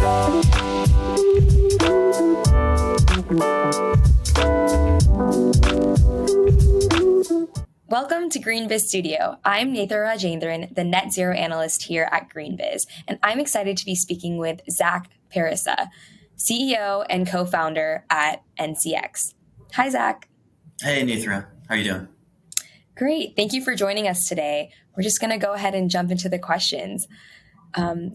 Welcome to GreenBiz Studio. I'm Netra Rajendran, the Net Zero Analyst here at GreenBiz, and I'm excited to be speaking with Zack Parisa, CEO and co-founder at NCX. Hi, Zack. Hey, Netra. How are you doing? Great. Thank you for joining us today. We're just going to go ahead and jump into the questions.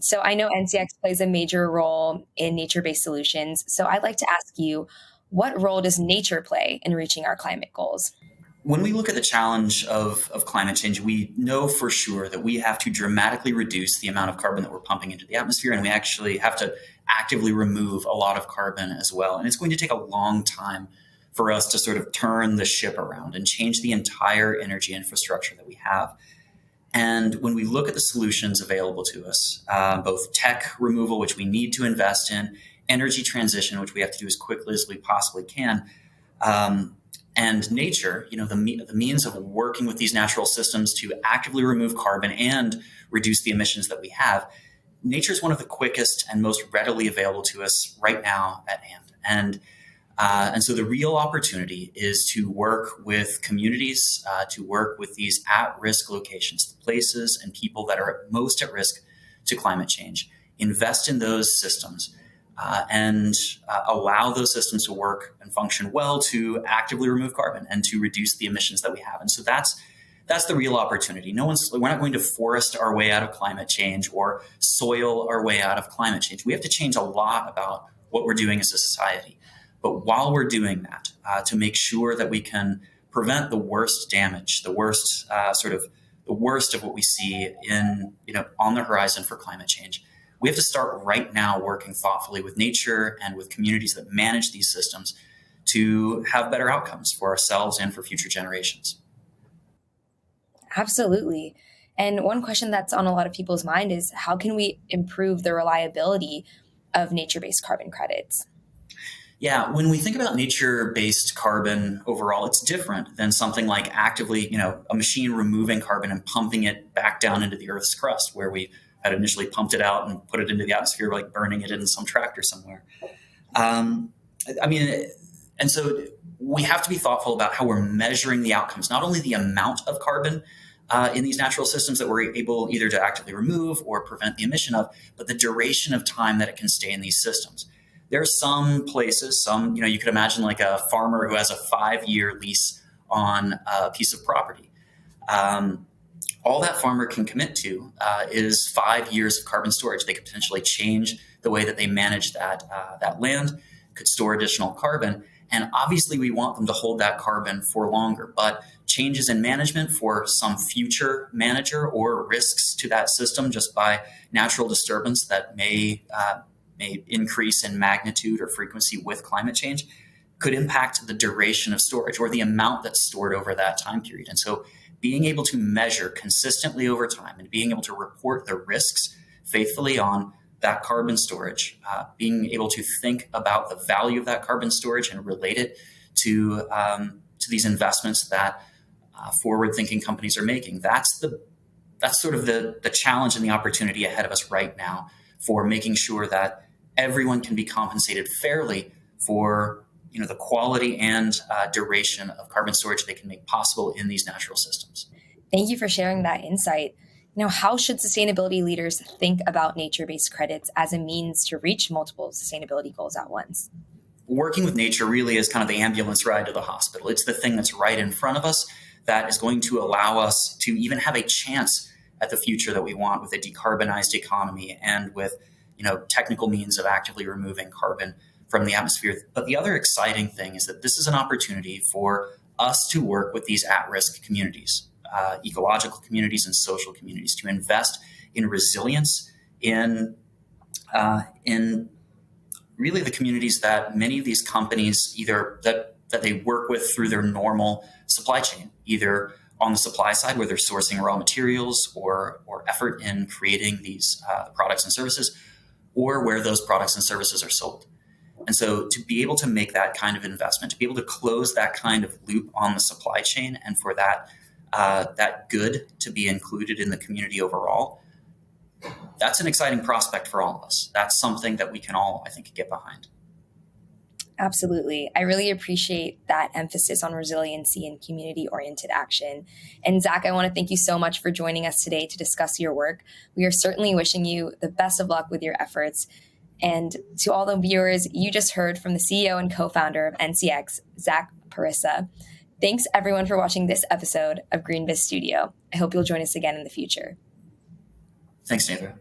So I know NCX plays a major role in nature-based solutions. So I'd like to ask you, what role does nature play in reaching our climate goals? When we look at the challenge of climate change, we know for sure that we have to dramatically reduce the amount of carbon that we're pumping into the atmosphere, and we actually have to actively remove a lot of carbon as well. And it's going to take a long time for us to sort of turn the ship around and change the entire energy infrastructure that we have. And when we look at the solutions available to us, both tech removal, which we need to invest in, energy transition, which we have to do as quickly as we possibly can, and nature, the means of working with these natural systems to actively remove carbon and reduce the emissions that we have, nature is one of the quickest and most readily available to us right now at hand. And so the real opportunity is to work with communities, to work with these at-risk locations, the places and people that are most at risk to climate change, invest in those systems, and allow those systems to work and function well to actively remove carbon and to reduce the emissions that we have. And so that's the real opportunity. We're not going to forest our way out of climate change or soil our way out of climate change. We have to change a lot about what we're doing as a society. But while we're doing that, to make sure that we can prevent the worst damage, the worst of what we see on the horizon for climate change, we have to start right now working thoughtfully with nature and with communities that manage these systems to have better outcomes for ourselves and for future generations. Absolutely. And one question that's on a lot of people's mind is, how can we improve the reliability of nature-based carbon credits? Yeah, when we think about nature-based carbon overall, it's different than something like actively, a machine removing carbon and pumping it back down into the Earth's crust, where we had initially pumped it out and put it into the atmosphere, like burning it in some tractor somewhere. And so we have to be thoughtful about how we're measuring the outcomes, not only the amount of carbon in these natural systems that we're able either to actively remove or prevent the emission of, but the duration of time that it can stay in these systems. There are some places, you could imagine like a farmer who has a 5-year lease on a piece of property. All that farmer can commit to is 5 years of carbon storage. They could potentially change the way that they manage that land, could store additional carbon. And obviously we want them to hold that carbon for longer, but changes in management for some future manager or risks to that system just by natural disturbance that may increase in magnitude or frequency with climate change could impact the duration of storage or the amount that's stored over that time period. And so being able to measure consistently over time and being able to report the risks faithfully on that carbon storage, being able to think about the value of that carbon storage and relate it to these investments that forward-thinking companies are making. That's sort of the challenge and the opportunity ahead of us right now for making sure that everyone can be compensated fairly for the quality and duration of carbon storage they can make possible in these natural systems. Thank you for sharing that insight. How should sustainability leaders think about nature-based credits as a means to reach multiple sustainability goals at once? Working with nature really is kind of the ambulance ride to the hospital. It's the thing that's right in front of us that is going to allow us to even have a chance at the future that we want with a decarbonized economy and with technical means of actively removing carbon from the atmosphere. But the other exciting thing is that this is an opportunity for us to work with these at-risk communities, ecological communities and social communities, to invest in resilience in really the communities that many of these companies either that they work with through their normal supply chain, either on the supply side where they're sourcing raw materials or effort in creating these products and services, or where those products and services are sold. And so to be able to make that kind of investment, to be able to close that kind of loop on the supply chain, and for that good to be included in the community overall, that's an exciting prospect for all of us. That's something that we can all, I think, get behind. Absolutely. I really appreciate that emphasis on resiliency and community oriented action. And Zach, I want to thank you so much for joining us today to discuss your work. We are certainly wishing you the best of luck with your efforts. And to all the viewers, you just heard from the CEO and co founder of NCX, Zack Parisa. Thanks everyone for watching this episode of GreenBiz Studio. I hope you'll join us again in the future. Thanks, Nathan.